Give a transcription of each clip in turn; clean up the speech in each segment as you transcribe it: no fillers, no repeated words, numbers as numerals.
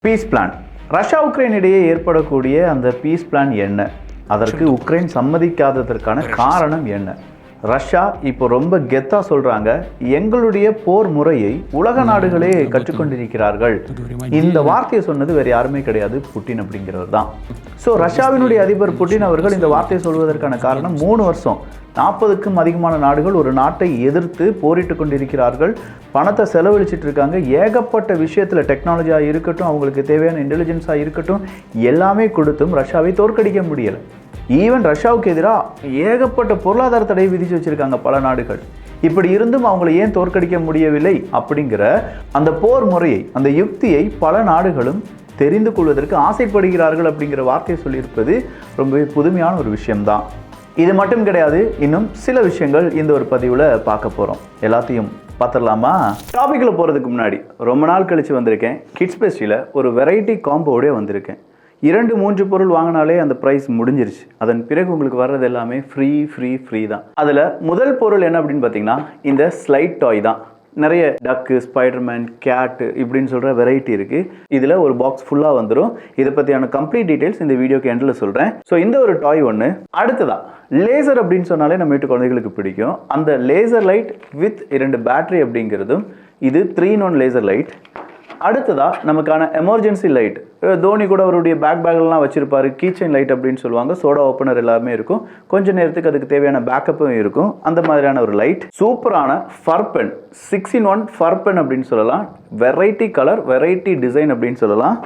Piece plan. Russia Ukraine இடையே ஏற்படக்கூடிய அந்த பீஸ் பிளான் என்ன? அதற்கு உக்ரைன் சம்மதிக்காததற்கான காரணம் என்ன? ரஷ்யா இப்போ ரொம்ப கெத்தா சொல்றாங்க, எங்களுடைய போர் முறையை உலக நாடுகளே கற்றுக்கொண்டிருக்கிறார்கள். இந்த வார்த்தையை சொன்னது வேற யாருமே கிடையாது, புட்டின் அப்படிங்கிறவர் தான். ஸோ ரஷ்யாவினுடைய அதிபர் புட்டின் அவர்கள் இந்த வார்த்தையை சொல்வதற்கான காரணம் 3 வருஷம் 40க்கும் அதிகமான நாடுகள் ஒரு நாட்டை எதிர்த்து போரிட்டு கொண்டிருக்கிறார்கள், பணத்தை செலவழிச்சிட்டு இருக்காங்க. ஏகப்பட்ட விஷயத்தில் டெக்னாலஜியாக இருக்கட்டும், அவங்களுக்கு தேவையான இன்டெலிஜென்ஸாக இருக்கட்டும், எல்லாமே கொடுத்தும் ரஷ்யாவை தோற்கடிக்க முடியலை. ஈவன் ரஷ்யாவுக்கு எதிராக ஏகப்பட்ட பொருளாதார தடையை விதித்து வச்சுருக்காங்க பல நாடுகள். இப்படி இருந்தும் அவங்களை ஏன் தோற்கடிக்க முடியவில்லை அப்படிங்கிற அந்த போர் முறையை, அந்த யுக்தியை பல நாடுகளும் தெரிந்து கொள்வதற்கு ஆசைப்படுகிறார்கள் அப்படிங்கிற வார்த்தையை சொல்லியிருப்பது ரொம்பவே புதுமையான ஒரு விஷயம்தான். இது மட்டும் கிடையாது, இன்னும் சில விஷயங்கள் இந்த ஒரு பதிவில் பார்க்க போகிறோம். எல்லாத்தையும் பார்த்துடலாமா? டாபிக்கில் போகிறதுக்கு முன்னாடி ரொம்ப நாள் கழித்து வந்திருக்கேன். கிட்ஸ் பெஸ்டியில் ஒரு வெரைட்டி காம்போவோடே வந்திருக்கேன். 2-3 பொருள் வாங்கினாலே அந்த ப்ரைஸ் முடிஞ்சிருச்சு. அதன் பிறகு உங்களுக்கு வர்றது எல்லாமே ஃப்ரீ தான். அதில் முதல் பொருள் என்ன அப்படின்னு பார்த்தீங்கன்னா, இந்த ஸ்லைட் டாய் தான். நிறைய டக்கு, ஸ்பைடர்மேன், கேட்டு இப்படின்னு சொல்கிற வெரைட்டி இருக்குது. இதில் ஒரு பாக்ஸ் ஃபுல்லாக வந்துடும். இதை பற்றியான கம்ப்ளீட் டீட்டெயில்ஸ் இந்த வீடியோக்கு எண்டில் சொல்கிறேன். ஸோ இந்த ஒரு டாய் ஒன்று. அடுத்ததான் லேசர் அப்படின்னு சொன்னாலே நம்ம வீட்டு குழந்தைகளுக்கு பிடிக்கும். அந்த லேசர் லைட் வித் 2 பேட்டரி அப்படிங்கிறதும், இது 3-in-1 லேசர் லைட். அடுத்ததாக நமக்கான எமர்ஜென்சி லைட். தோனி கூட அவருடைய பேக்லாம் வச்சுருப்பாரு, கீச்சைன் லைட் அப்படின்னு சொல்லுவாங்க. சோடா ஓப்பனர் எல்லாமே இருக்கும், கொஞ்சம் நேரத்துக்கு அதுக்கு தேவையான பேக்கப்பும் இருக்கும். அந்த மாதிரியான ஒரு லைட். சூப்பரான ஃபர் பென், 6-in-1 ஃபர் பென் அப்படின்னு சொல்லலாம். வெரைட்டி கலர், வெரைட்டி டிசைன் அப்படின்னு சொல்லலாம்.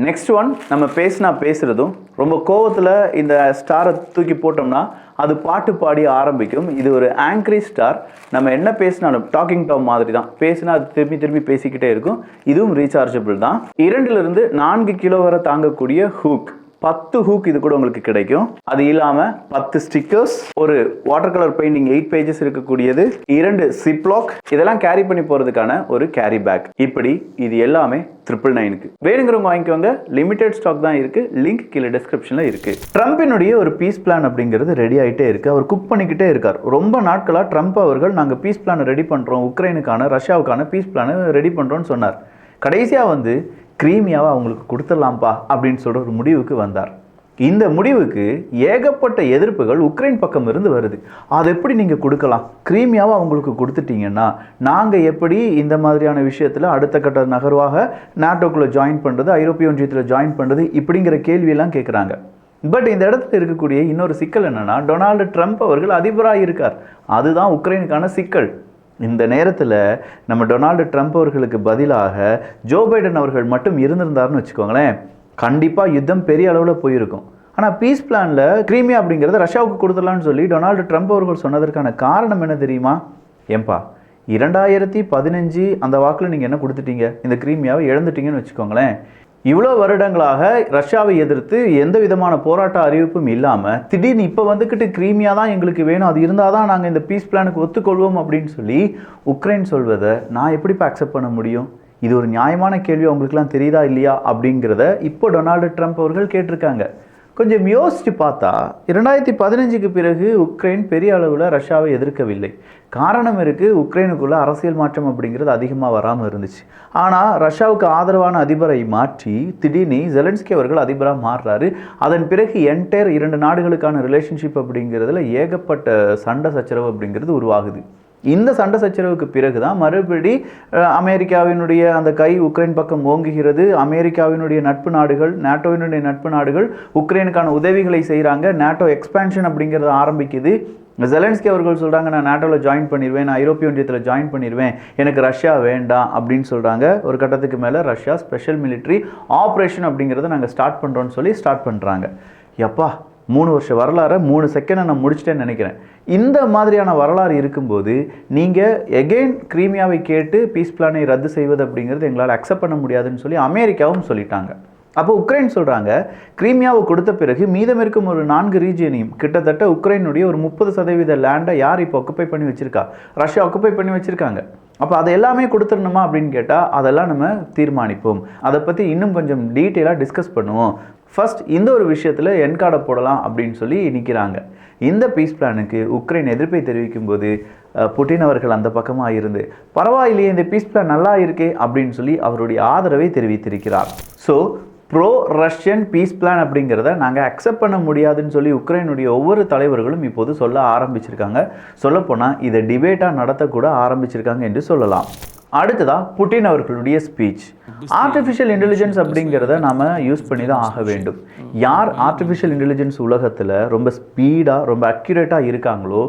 நெக்ஸ்ட் ஒன், நம்ம பேசுகிறதும் ரொம்ப கோவத்தில் இந்த ஸ்டாரை தூக்கி போட்டோம்னா அது பாட்டு பாடி ஆரம்பிக்கும். இது ஒரு ஆங்கரி ஸ்டார். நம்ம என்ன பேசினாலும் டாக்கிங் டாம் மாதிரி தான், பேசினா அது திரும்பி பேசிக்கிட்டே இருக்கும். இதுவும் ரீசார்ஜபிள் தான். 2 to 4 கிலோ வரை தாங்கக்கூடிய ஹூக், 10 ஹூக் இது கூட உங்களுக்கு கிடைக்கும். அது இல்லாமல் 10 ஸ்டிக்கர்ஸ், ஒரு வாட்டர் கலர் பெயிண்டிங் 8 pages இருக்கக்கூடியது, 2 சிப்லாக், இதெல்லாம் கேரி பண்ணி போகிறதுக்கான ஒரு கேரி பேக். இப்படி இது எல்லாமே 999க்கு வேணுங்கிறவங்க வாங்கிக்கோங்க. லிமிடெட் ஸ்டாக் தான் இருக்குது. லிங்க் கீழே டிஸ்கிரிப்ஷனில் இருக்குது. ட்ரம்பினுடைய ஒரு பீஸ் பிளான் அப்படிங்கிறது ரெடி ஆகிட்டே இருக்குது. அவர் குக் பண்ணிக்கிட்டே இருக்கார். ரொம்ப நாட்களாக ட்ரம்ப் அவர்கள் நாங்கள் பீஸ் பிளானை ரெடி பண்ணுறோம், உக்ரைனுக்கான ரஷ்யாவுக்கான பீஸ் பிளானை ரெடி பண்ணுறோன்னு சொன்னார். கடைசியாக கிரீமியாவை அவங்களுக்கு கொடுத்துடலாம்ப்பா அப்படின்னு சொல்கிற ஒரு முடிவுக்கு வந்தார். இந்த முடிவுக்கு ஏகப்பட்ட எதிர்ப்புகள் உக்ரைன் பக்கம் இருந்து வருது. அதை எப்படி நீங்கள் கொடுக்கலாம்? கிரீமியாவை அவங்களுக்கு கொடுத்துட்டீங்கன்னா நாங்கள் எப்படி இந்த மாதிரியான விஷயத்தில் அடுத்த கட்ட நகர்வாக நாட்டோக்குள்ளே ஜாயின் பண்ணுறது, ஐரோப்பிய ஒன்றியத்தில் ஜாயின் பண்ணுறது, இப்படிங்கிற கேள்வியெல்லாம் கேட்குறாங்க. பட் இந்த இடத்துல இருக்கக்கூடிய இன்னொரு சிக்கல் என்னென்னா, டொனால்டு ட்ரம்ப் அவர்கள் அதிபராக இருக்கார். அதுதான் உக்ரைனுக்கான சிக்கல். இந்த நேரத்தில் நம்ம டொனால்டு ட்ரம்ப் அவர்களுக்கு பதிலாக ஜோ பைடன் அவர்கள் மட்டும் இருந்திருந்தாருன்னு வச்சுக்கோங்களேன், கண்டிப்பாக யுத்தம் பெரிய அளவில் போயிருக்கும். ஆனால் பீஸ் பிளானில் கிரீமியா அப்படிங்கிறத ரஷ்யாவுக்கு கொடுத்துடலான்னு சொல்லி டொனால்டு ட்ரம்ப் அவர்கள் சொன்னதற்கான காரணம் என்ன தெரியுமா? ஏன்பா 2015 அந்த வாக்கில் நீங்கள் என்ன கொடுத்துட்டீங்க? இந்த கிரீமியாவை இழந்துட்டீங்கன்னு வச்சுக்கோங்களேன். இவ்வளோ வருடங்களாக ரஷ்யாவை எதிர்த்து எந்த விதமான போராட்ட அறிவிப்பும் இல்லாமல் திடீர்னு இப்போ வந்துக்கிட்டு கிரீமியா தான் எங்களுக்கு வேணும், அது இருந்தால் தான் நாங்கள் இந்த பீஸ் பிளானுக்கு ஒத்துக்கொள்வோம் அப்படின்னு சொல்லி உக்ரைன் சொல்வதை நான் எப்படி அக்செப்ட் பண்ண முடியும்? இது ஒரு நியாயமான கேள்வி, அவங்களுக்குலாம் தெரியுதா இல்லையா அப்படிங்கிறத இப்போ டொனால்டு ட்ரம்ப் அவர்கள் கேட்டிருக்காங்க. கொஞ்சம் யோசித்து பார்த்தா 2015க்கு பிறகு உக்ரைன் பெரிய அளவில் ரஷ்யாவை எதிர்க்கவில்லை. காரணம் இருக்குது, உக்ரைனுக்குள்ள அரசியல் மாற்றம் அப்படிங்கிறது அதிகமாக வராமல் இருந்துச்சு. ஆனால் ரஷ்யாவுக்கு ஆதரவான அதிபரை மாற்றி திடீர்னு ஜெலன்ஸ்கி அவர்கள் அதிபராக மாறுறாரு. அதன் பிறகு என்டையர் 2 நாடுகளுக்கான ரிலேஷன்ஷிப் அப்படிங்கிறதுல ஏகப்பட்ட சண்டை சச்சரவு அப்படிங்கிறது உருவாகுது. இந்த சண்டை சச்சரவுக்கு பிறகு தான் மறுபடி அமெரிக்காவினுடைய அந்த கை உக்ரைன் பக்கம் ஓங்குகிறது. அமெரிக்காவினுடைய நட்பு நாடுகள், நாட்டோவினுடைய நட்பு நாடுகள் உக்ரைனுக்கான உதவிகளை செய்கிறாங்க. நாட்டோ எக்ஸ்பேன்ஷன் அப்படிங்கிறது ஆரம்பிக்குது. ஜெலன்ஸ்கி அவர்கள் சொல்கிறாங்க, நான் நாட்டோவில் ஜாயின் பண்ணிடுவேன், நான் ஐரோப்பிய ஒன்றியத்தில் ஜாயின் பண்ணிடுவேன், எனக்கு ரஷ்யா வேண்டாம் அப்படின்னு சொல்கிறாங்க. ஒரு கட்டத்துக்கு மேலே ரஷ்யா ஸ்பெஷல் மிலிட்ரி ஆப்ரேஷன் அப்படிங்கிறத நாங்கள் ஸ்டார்ட் பண்ணுறோன்னு சொல்லி ஸ்டார்ட் பண்ணுறாங்க. எப்பா 3 வருஷ வரலாறை 3 செகண்டை நான் முடிச்சிட்டேன்னு நினைக்கிறேன். இந்த மாதிரியான வரலாறு இருக்கும்போது நீங்கள் எகெயின் கிரீமியாவை கேட்டு பீஸ் பிளானை ரத்து செய்வது அப்படிங்கிறது எங்களால் அக்செப்ட் பண்ண முடியாதுன்னு சொல்லி அமெரிக்காவும் சொல்லிட்டாங்க. அப்போ உக்ரைன் சொல்கிறாங்க, கிரீமியாவை கொடுத்த பிறகு மீதம் இருக்கும் ஒரு 4 ரீஜியனையும், கிட்டத்தட்ட உக்ரைனுடைய ஒரு 30% லேண்டை யார் இப்போ ஆக்குப்பை பண்ணி வச்சுருக்கா? ரஷ்யா ஆக்குப்பை பண்ணி வச்சுருக்காங்க. அப்போ அதை எல்லாமே கொடுத்துடணுமா அப்படின்னு கேட்டால் அதெல்லாம் நம்ம தீர்மானிப்போம். அதை பற்றி இன்னும் கொஞ்சம் டீட்டெயிலாக டிஸ்கஸ் பண்ணுவோம். ஃபர்ஸ்ட் இந்த ஒரு விஷயத்தில் என் கார்டை போடலாம் அப்படின்னு சொல்லி நிற்கிறாங்க. இந்த பீஸ் பிளானுக்கு உக்ரைன் எதிர்ப்பை தெரிவிக்கும் போது புட்டின் அவர்கள் அந்த பக்கமாக இருந்து பரவாயில்லையே இந்த பீஸ் பிளான் நல்லா இருக்கே அப்படின்னு சொல்லி அவருடைய ஆதரவை தெரிவித்திருக்கிறார். So pro Russian peace plan அப்படிங்கிறத நாங்கள் அக்செப்ட் பண்ண முடியாதுன்னு சொல்லி உக்ரைனுடைய ஒவ்வொரு தலைவர்களும் இப்போது சொல்ல ஆரம்பிச்சிருக்காங்க. சொல்லப்போனால் இதை டிபேட்டாக நடத்தக்கூட ஆரம்பிச்சிருக்காங்க என்று சொல்லலாம். அடுத்ததாக புட்டின் அவர்களுடைய ஸ்பீச். ஆர்டிஃபிஷியல் இன்டெலிஜென்ஸ் அப்படிங்கிறத நாம் யூஸ் பண்ணி தான் ஆக வேண்டும். யார் ஆர்டிஃபிஷியல் இன்டெலிஜென்ஸ் உலகத்தில் ரொம்ப ஸ்பீடாக ரொம்ப அக்யூரேட்டாக இருக்காங்களோ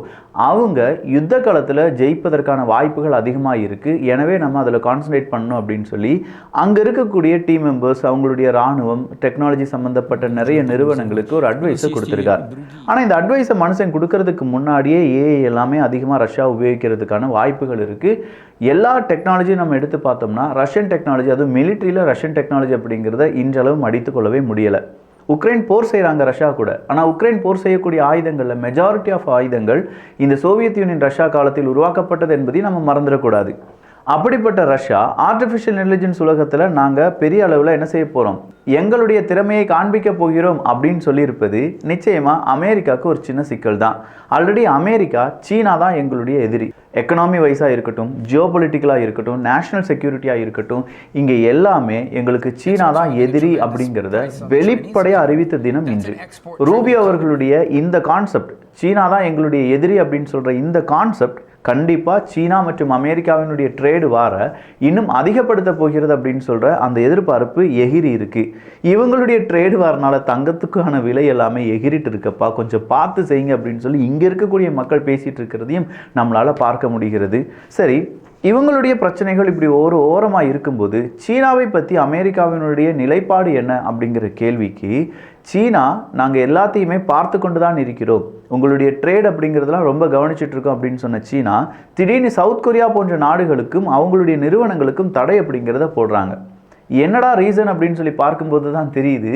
அவங்க யுத்த காலத்தில் ஜெயிப்பதற்கான வாய்ப்புகள் அதிகமாக இருக்குது. எனவே நம்ம அதில் கான்சன்ட்ரேட் பண்ணணும் அப்படின்னு சொல்லி அங்கே இருக்கக்கூடிய டீம் மெம்பர்ஸ், அவங்களுடைய இராணுவம், டெக்னாலஜி சம்மந்தப்பட்ட நிறைய நிறுவனங்களுக்கு ஒரு அட்வைஸை கொடுத்துருக்கார். ஆனால் இந்த அட்வைஸை மனுஷன் கொடுக்கறதுக்கு முன்னாடியே ஏஐ எல்லாமே அதிகமாக ரஷ்யா உபயோகிக்கிறதுக்கான வாய்ப்புகள் இருக்குது. எல்லா டெக்னாலஜியும் நம்ம எடுத்து பார்த்தோம்னா ரஷ்யன் டெக்னாலஜி, அதுவும் மிலிட்ரியில் ரஷ்யன் டெக்னாலஜி அப்படிங்கிறத இன்றளவு மடித்து கொள்ளவே முடியலை. உக்ரைன் போர் செய்கிறாங்க ரஷ்யா கூட. ஆனால் உக்ரைன் போர் செய்யக்கூடிய ஆயுதங்களில் மெஜாரிட்டி ஆஃப் ஆயுதங்கள் இந்த சோவியத் யூனியன் ரஷ்யா காலத்தில் உருவாக்கப்பட்டது என்பதையும் நம்ம மறந்துடக்கூடாது. அப்படிப்பட்ட ரஷ்யா ஆர்டிஃபிஷியல் இன்டெலிஜென்ஸ் உலகத்தில் நாங்கள் பெரிய அளவில் என்ன செய்ய போகிறோம், எங்களுடைய திறமையை காண்பிக்க போகிறோம் அப்படின்னு சொல்லியிருப்பது நிச்சயமாக அமெரிக்காவுக்கு ஒரு சின்ன சிக்கல் தான். ஆல்ரெடி அமெரிக்கா, சீனா தான் எங்களுடைய எதிரி. எக்கனாமி வைஸாக இருக்கட்டும், ஜியோ பொலிட்டிக்கலாக இருக்கட்டும், நேஷனல் செக்யூரிட்டியாக இருக்கட்டும், இங்கே எல்லாமே எங்களுக்கு சீனா தான் எதிரி அப்படிங்கிறத வெளிப்படையாக அறிவித்த தினம் இன்று. ரூபியோ அவர்களுடைய இந்த கான்செப்ட், சீனா தான் எங்களுடைய எதிரி அப்படின்னு சொல்கிற இந்த கான்செப்ட் கண்டிப்பாக சீனா மற்றும் அமெரிக்காவினுடைய ட்ரேடு வார இன்னும் அதிகப்படுத்த போகிறது அப்படின்னு சொல்கிற அந்த எதிர்பார்ப்பு எகிரி இருக்குது. இவங்களுடைய ட்ரேடு வாரனால தங்கத்துக்கான விலை எல்லாமே எகிரிட்டு இருக்கப்பா, கொஞ்சம் பார்த்து செய்யுங்க அப்படின்னு சொல்லி இங்கே இருக்கக்கூடிய மக்கள் பேசிகிட்டு இருக்கிறதையும் நம்மளால் பார்க்க முடிகிறது. சரி, இவங்களுடைய பிரச்சனைகள் இப்படி ஒரு ஓரமாக இருக்கும்போது சீனாவை பற்றி அமெரிக்காவினுடைய நிலைப்பாடு என்ன அப்படிங்கிற கேள்விக்கு, சீனா நாங்கள் எல்லாத்தையுமே பார்த்து கொண்டு தான் இருக்கிறோம், உங்களுடைய ட்ரேட் அப்படிங்கிறதுலாம் ரொம்ப கவனிச்சுட்டு இருக்கோம் அப்படின்னு சொன்ன சீனா திடீர்னு சவுத் கொரியா போன்ற நாடுகளுக்கும் அவங்களுடைய நிறுவனங்களுக்கும் தடை அப்படிங்கிறத போடுறாங்க. என்னடா ரீசன் அப்படின்னு சொல்லி பார்க்கும்போது தான் தெரியுது,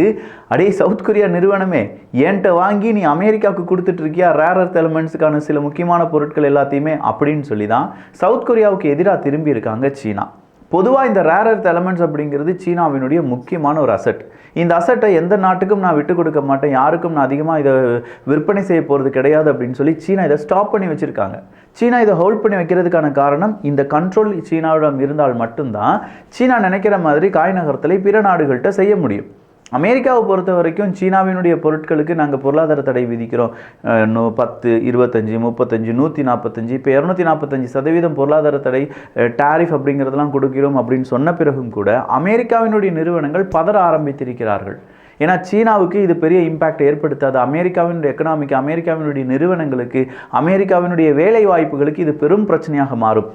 அடே சவுத் கொரியா நிறுவனமே என்கிட்ட வாங்கி நீ அமெரிக்காவுக்கு கொடுத்துட்டு இருக்கியா ரேர் எர்த் எலிமெண்ட்ஸுக்கான சில முக்கியமான பொருட்கள் எல்லாத்தையுமே அப்படின்னு சொல்லி தான் சவுத் கொரியாவுக்கு எதிராக திரும்பி இருக்காங்க சீனா. பொதுவாக இந்த ரேர் எர்த் எலிமெண்ட்ஸ் அப்படிங்கிறது சீனாவினுடைய முக்கியமான ஒரு அசட். இந்த அசட்டை எந்த நாட்டுக்கும் நான் விட்டு கொடுக்க மாட்டேன், யாருக்கும் நான் அதிகமாக இதை விற்பனை செய்ய போகிறது கிடையாது அப்படின்னு சொல்லி சீனா இதை ஸ்டாப் பண்ணி வச்சுருக்காங்க. சீனா இதை ஹோல்ட் பண்ணி வைக்கிறதுக்கான காரணம் இந்த கண்ட்ரோல் சீனாவிடம் இருந்தால் மட்டும்தான் சீனா நினைக்கிற மாதிரி காய் நகரத்தலை பிற நாடுகள்கிட்ட செய்ய முடியும். அமெரிக்காவை பொறுத்த வரைக்கும் சீனாவினுடைய பொருட்களுக்கு நாங்கள் பொருளாதார தடை விதிக்கிறோம், 10, 25, 35, 145, இப்போ 245% பொருளாதார தடை டாரிஃப் அப்படிங்கிறதெல்லாம் கொடுக்கிறோம் அப்படின்னு சொன்ன பிறகும் கூட அமெரிக்காவினுடைய நிறுவனங்கள் பதற ஆரம்பித்திருக்கிறார்கள். ஏன்னா சீனாவுக்கு இது பெரிய இம்பேக்ட் ஏற்படுத்தாது. அமெரிக்காவினுடைய எக்கனாமிக்கு, அமெரிக்காவினுடைய நிறுவனங்களுக்கு, அமெரிக்காவினுடைய வேலை வாய்ப்புகளுக்கு இது பெரும் பிரச்சனையாக மாறும்.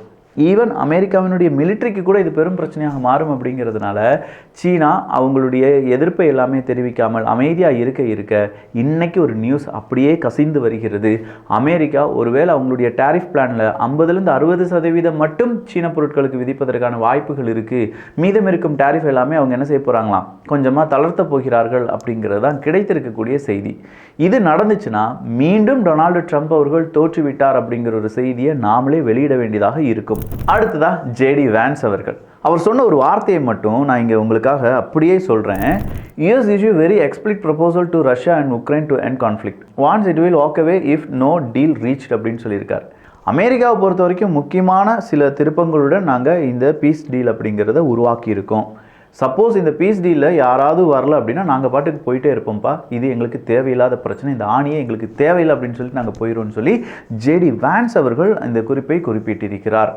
ஈவன் அமெரிக்காவினுடைய மிலிட்ரிக்கு கூட இது பெரும் பிரச்சனையாக மாறும். அப்படிங்கிறதுனால சீனா அவங்களுடைய எதிர்ப்பை எல்லாமே தெரிவிக்காமல் அமைதியாக இருக்க இன்னைக்கு ஒரு நியூஸ் அப்படியே கசிந்து வருகிறது. அமெரிக்கா ஒருவேளை அவங்களுடைய டாரிஃப் பிளானில் 50லேருந்து 60% மட்டும் சீன பொருட்களுக்கு விதிப்பதற்கான வாய்ப்புகள் இருக்குது, மீதம் இருக்கும் டாரிஃப் எல்லாமே அவங்க என்ன செய்ய போகிறாங்களாம், கொஞ்சமாக தளர்த்த போகிறார்கள் அப்படிங்கிறது தான் கிடைத்திருக்கக்கூடிய செய்தி. இது நடந்துச்சுன்னா மீண்டும் டொனால்டு ட்ரம்ப் அவர்கள் தோற்றுவிட்டார் அப்படிங்கிற ஒரு செய்தியை நாமளே வெளியிட வேண்டியதாக இருக்கும். அடுத்ததா ஜேடி வான்ஸ் அவர்கள், அவர் சொன்ன ஒரு வார்த்தையை மட்டும் நான் இங்கே உங்களுக்காக அப்படியே சொல்கிறேன். US issue very explicit proposal to Russia and Ukraine to end conflict. Once it will walk away if no deal reached அப்படின்னு சொல்லியிருக்கார். அமெரிக்காவை பொறுத்த வரைக்கும் முக்கியமான சில திருப்பங்களுடன் நாங்கள் இந்த பீஸ் டீல் அப்படிங்கிறத உருவாக்கி இருக்கோம். சப்போஸ் இந்த பீஸ் டீலில் யாராவது வரல அப்படின்னா நாங்கள் பாட்டுக்கு போயிட்டே இருப்போம்ப்பா, இது எங்களுக்கு தேவையில்லாத பிரச்சனை, இந்த ஆணியே எங்களுக்கு தேவையில்லை அப்படின்னு சொல்லிட்டு நாங்கள் போயிடுவோம்னு சொல்லி ஜேடி வான்ஸ் அவர்கள் இந்த குறிப்பை குறிப்பிட்டிருக்கிறார்.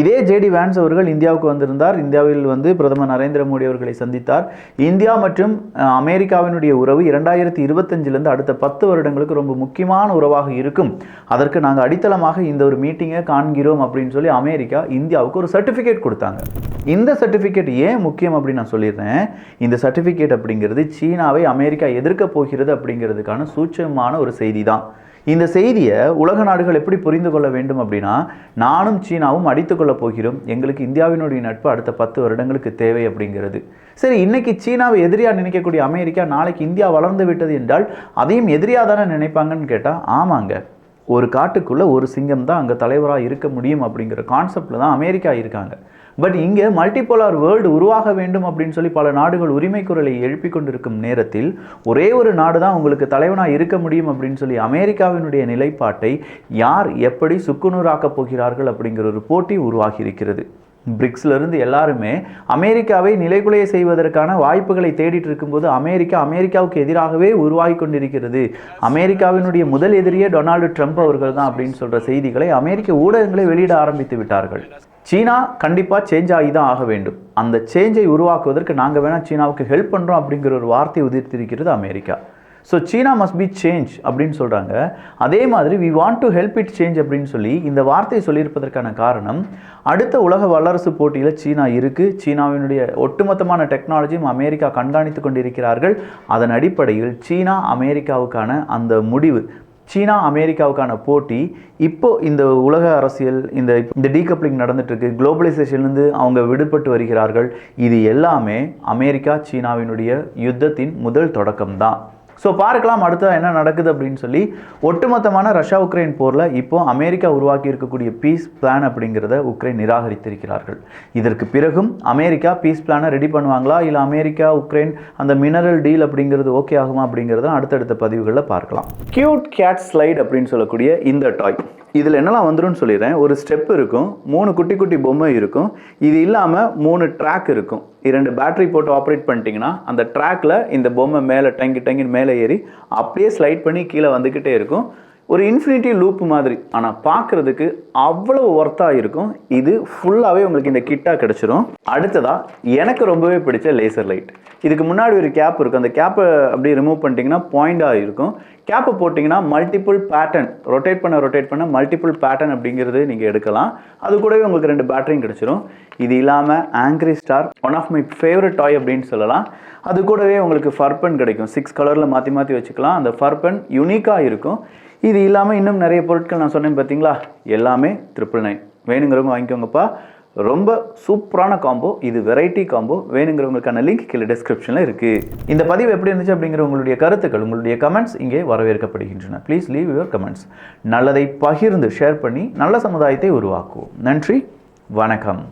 இதே ஜேடி வான்ஸ் அவர்கள் இந்தியாவுக்கு வந்திருந்தார். இந்தியாவில் பிரதமர் நரேந்திர மோடி அவர்களை சந்தித்தார். இந்தியா மற்றும் அமெரிக்காவினுடைய உறவு 2025 அடுத்த 10 வருடங்களுக்கு ரொம்ப முக்கியமான உறவாக இருக்கும், அதற்கு நாங்கள் அடித்தளமாக இந்த ஒரு மீட்டிங்கை காண்கிறோம் அப்படின்னு சொல்லி அமெரிக்கா இந்தியாவுக்கு ஒரு சர்டிஃபிகேட் கொடுத்தாங்க. இந்த சர்டிஃபிகேட் ஏன் முக்கியம் அப்படின்னு நான் சொல்லிடுறேன். இந்த சர்டிஃபிகேட் அப்படிங்கிறது சீனாவை அமெரிக்கா எதிர்க்க போகிறது அப்படிங்கிறதுக்கான சூட்சமான ஒரு செய்தி தான். இந்த செய்தியை உலக நாடுகள் எப்படி புரிந்து கொள்ள வேண்டும் அப்படின்னா, நானும் சீனாவும் அடித்துக்கொள்ளப் போகிறோம், எங்களுக்கு இந்தியாவினுடைய நட்பு அடுத்த 10 வருடங்களுக்கு தேவை அப்படிங்கிறது. சரி, இன்னைக்கு சீனாவை எதிரியாக நினைக்கக்கூடிய அமெரிக்கா நாளைக்கு இந்தியா வளர்ந்து விட்டது என்றால் அதையும் எதிரியாக தானே நினைப்பாங்கன்னு கேட்டால் ஆமாங்க. ஒரு காட்டுக்குள்ளே ஒரு சிங்கம் தான் அங்கே தலைவராக இருக்க முடியும் அப்படிங்கிற கான்செப்டில் தான் அமெரிக்கா இருக்காங்க. பட் இங்கே மல்டிபோலார் வேர்ல்டு உருவாக வேண்டும் அப்படின்னு சொல்லி பல நாடுகள் உரிமை குரலை எழுப்பி கொண்டிருக்கும் நேரத்தில் ஒரே ஒரு நாடு தான் உங்களுக்கு தலைவனாக இருக்க முடியும் அப்படின்னு சொல்லி அமெரிக்காவினுடைய நிலைப்பாட்டை யார் எப்படி சுக்குநூறாக்கப் போகிறார்கள் அப்படிங்கிற ஒரு போட்டி உருவாகி இருக்கிறது. பிரிக்ஸ்லேருந்து எல்லாருமே அமெரிக்காவை நிலைகுலைய செய்வதற்கான வாய்ப்புகளை தேடிட்டு இருக்கும்போது அமெரிக்காவுக்கு எதிராகவே உருவாகி கொண்டிருக்கிறது. அமெரிக்காவினுடைய முதல் எதிரியே டொனால்டு ட்ரம்ப் அவர்கள் தான் அப்படின்னு சொல்கிற செய்திகளை அமெரிக்க ஊடகங்களை வெளியிட ஆரம்பித்து விட்டார்கள். சீனா கண்டிப்பாக சேஞ்ச் ஆகி தான் ஆக வேண்டும். அந்த சேஞ்சை உருவாக்குவதற்கு நாங்கள் வேணால் சீனாவுக்கு ஹெல்ப் பண்ணுறோம் அப்படிங்கிற ஒரு வார்த்தை உதிர்த்திருக்கிறது America. So China must be change அப்படின்னு சொல்கிறாங்க. அதே மாதிரி we want to help it change அப்படின்னு சொல்லி இந்த வார்த்தையை சொல்லியிருப்பதற்கான காரணம், அடுத்த உலக வல்லரசு போட்டியில் சீனா இருக்குது. சீனாவினுடைய ஒட்டுமொத்தமான டெக்னாலஜியும் அமெரிக்கா கண்காணித்து கொண்டிருக்கிறார்கள். அதன் அடிப்படையில் சீனா அமெரிக்காவுக்கான அந்த முடிவு, சீனா அமெரிக்காவுக்கான போட்டி இப்போ இந்த உலக அரசியல் இந்த டீகப்ளிங் நடந்துட்டு இருக்கு. குளோபலைசேஷன்லேருந்து அவங்க விடுபட்டு வருகிறார்கள். இது எல்லாமே அமெரிக்கா சீனாவினுடைய யுத்தத்தின் முதல் தொடக்கம்தான். ஸோ பார்க்கலாம் அடுத்தது என்ன நடக்குது அப்படின்னு சொல்லி. ஒட்டுமொத்தமான ரஷ்யா உக்ரைன் போரில் இப்போ அமெரிக்கா உருவாக்கி இருக்கக்கூடிய பீஸ் பிளான் அப்படிங்கிறத உக்ரைன் நிராகரித்திருக்கிறார்கள். இதற்கு பிறகும் அமெரிக்கா பீஸ் பிளானை ரெடி பண்ணுவாங்களா, இல்லை அமெரிக்கா உக்ரைன் அந்த மினரல் டீல் அப்படிங்கிறது ஓகே ஆகுமா அப்படிங்கிறத அடுத்தடுத்த பதிவுகளில் பார்க்கலாம். கியூட் கேட் ஸ்லைட் அப்படின்னு சொல்லக்கூடிய இந்த டாய், இதில் என்னெல்லாம் வந்துடும் சொல்லிடுறேன். ஒரு ஸ்டெப் இருக்கும், 3 குட்டி குட்டி பொம்மை இருக்கும். இது இல்லாமல் 3 ட்ராக் இருக்கும். 2 பேட்டரி போட்டு ஆப்ரேட் பண்ணிட்டீங்கன்னா அந்த ட்ராக்கில் இந்த பொம்மை மேலே டங்கின்னு மேலே ஏறி அப்படியே ஸ்லைட் பண்ணி கீழே வந்துக்கிட்டே இருக்கும். ஒரு இன்ஃபினிட்டி லூப் மாதிரி, ஆனால் பார்க்குறதுக்கு அவ்வளோ ஒர்த்தாக இருக்கும். இது ஃபுல்லாகவே உங்களுக்கு இந்த கிட்டாக கிடச்சிரும். அடுத்ததாக எனக்கு ரொம்பவே பிடிச்ச லேசர் லைட். இதுக்கு முன்னாடி ஒரு கேப் இருக்கும். அந்த கேப்பை அப்படியே ரிமூவ் பண்ணிட்டீங்கன்னா பாயிண்டாக இருக்கும். கேப்பை போட்டிங்கன்னா மல்டிபிள் பேட்டர்ன் ரொட்டேட் பண்ண மல்டிபிள் பேட்டர்ன் அப்படிங்கிறது நீங்கள் எடுக்கலாம். அது கூடவே உங்களுக்கு 2 பேட்டரியும் கிடச்சிரும். இது இல்லாமல் angry star one of my favourite toy அப்படின்னு சொல்லலாம். அது கூடவே உங்களுக்கு ஃபர்பன் கிடைக்கும். 6 கலரில் மாற்றி வச்சுக்கலாம். அந்த ஃபர்பன் யூனிக்காக இருக்கும். இது இல்லாமல் இன்னும் நிறைய பொருட்கள் நான் சொன்னேன் பார்த்தீங்களா, எல்லாமே 999. வேணுங்கிறவங்க வாங்கிக்கோங்கப்பா. ரொம்ப சூப்பரான காம்போ. இது வெரைட்டி காம்போ. வேணுங்கிறவங்களுக்கான லிங்க் கீழே டிஸ்கிரிப்ஷனில் இருக்குது. இந்த பதிவு எப்படி இருந்துச்சு அப்படிங்கிற உங்களுடைய கருத்துக்கள், உங்களுடைய கமெண்ட்ஸ் இங்கே வரவேற்கப்படுகின்றன. Please leave your comments. நல்லதை பகிர்ந்து ஷேர் பண்ணி நல்ல சமுதாயத்தை உருவாக்குவோம். நன்றி, வணக்கம்.